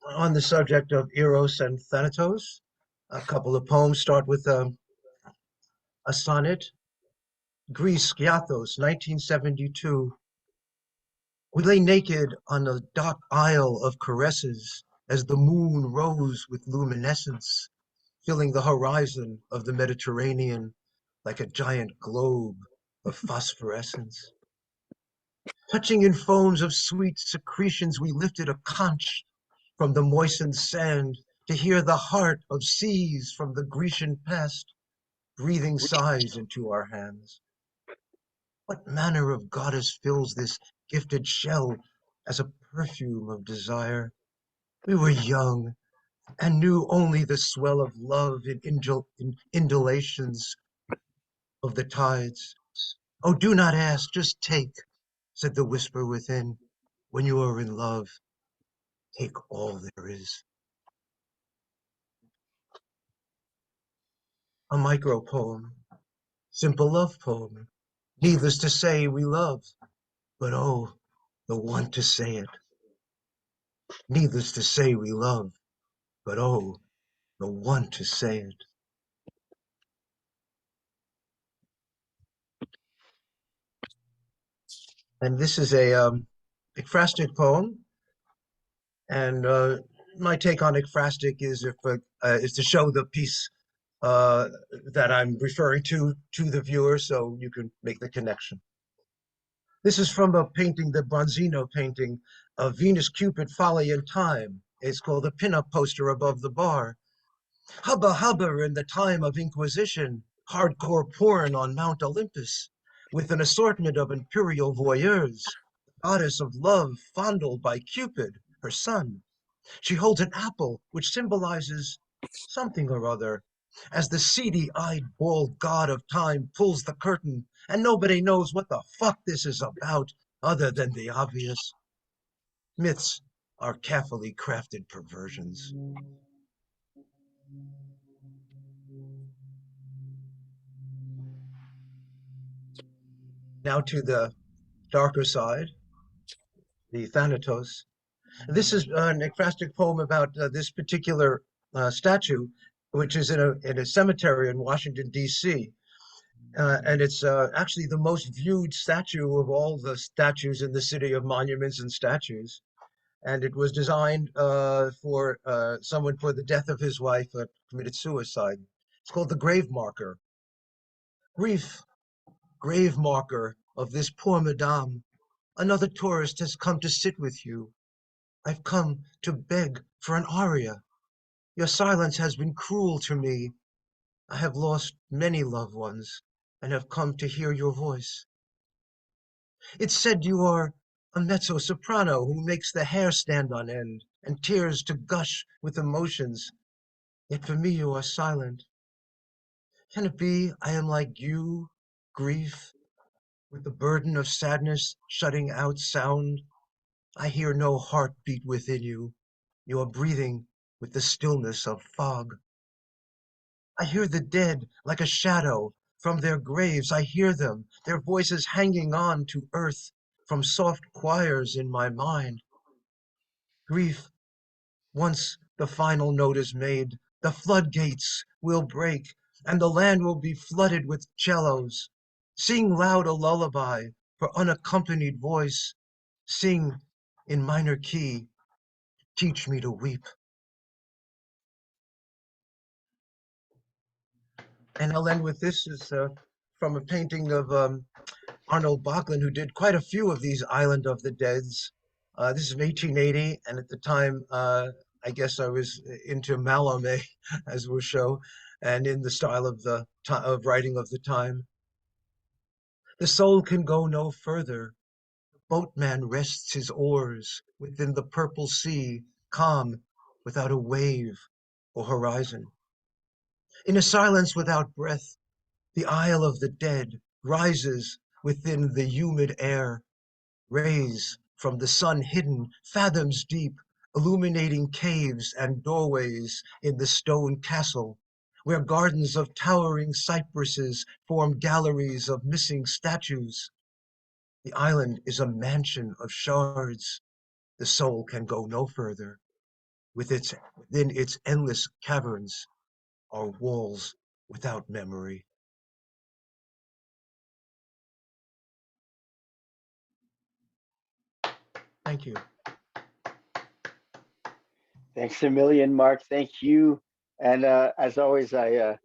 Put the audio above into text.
on the subject of Eros and Thanatos. A couple of poems start with a sonnet. Greece, Giathos, 1972. We lay naked on a dark isle of caresses as the moon rose with luminescence, filling the horizon of the Mediterranean like a giant globe of phosphorescence. Touching in foams of sweet secretions, we lifted a conch from the moistened sand to hear the heart of seas from the Grecian past, breathing sighs into our hands. What manner of goddess fills this gifted shell as a perfume of desire? We were young and knew only the swell of love in indulations of the tides. Oh, do not ask, just take, said the whisper within. When you are in love, take all there is. A micro poem, simple love poem. Needless to say, we love, but oh, the one to say it. Needless to say, we love, but oh, the one to say it. And this is a ekphrastic poem, and my take on ekphrastic is to show the piece uh, that I'm referring to the viewer, so you can make the connection. This is from a painting, the Bronzino painting of Venus, Cupid, Folly, and Time. It's called a pinup poster above the bar. Hubba hubba in the time of Inquisition, hardcore porn on Mount Olympus, with an assortment of imperial voyeurs, goddess of love fondled by Cupid, her son. She holds an apple which symbolizes something or other, as the seedy-eyed bald god of time pulls the curtain, and nobody knows what the fuck this is about other than the obvious. Myths are carefully crafted perversions. Now to the darker side, the Thanatos. This is an ekphrastic poem about this particular statue, which is in a cemetery in Washington, D.C. And it's actually the most viewed statue of all the statues in the city of monuments and statues. And it was designed for someone for the death of his wife committed suicide. It's called the grave marker. Grief, grave marker of this poor madame. Another tourist has come to sit with you. I've come to beg for an aria. Your silence has been cruel to me. I have lost many loved ones and have come to hear your voice. It's said you are a mezzo-soprano who makes the hair stand on end and tears to gush with emotions, yet for me you are silent. Can it be I am like you, grief, with the burden of sadness shutting out sound? I hear no heartbeat within you. You are breathing with the stillness of fog. I hear the dead like a shadow from their graves. I hear them, their voices hanging on to earth from soft choirs in my mind. Grief, once the final note is made, the floodgates will break and the land will be flooded with cellos. Sing loud a lullaby for unaccompanied voice. Sing in minor key, teach me to weep. And I'll end with this is from a painting of Arnold Backlund, who did quite a few of these Island of the Deads. This is from 1880, and at the time, I guess I was into Mallarmé, as will show, and in the style of the of writing of the time. The soul can go no further. The boatman rests his oars within the purple sea, calm, without a wave or horizon. In a silence without breath, the Isle of the Dead rises within the humid air, rays from the sun hidden fathoms deep, illuminating caves and doorways in the stone castle, where gardens of towering cypresses form galleries of missing statues. The island is a mansion of shards. The soul can go no further. within its endless caverns are walls without memory. Thank you. Thanks a million, Mark. Thank you. And as always, I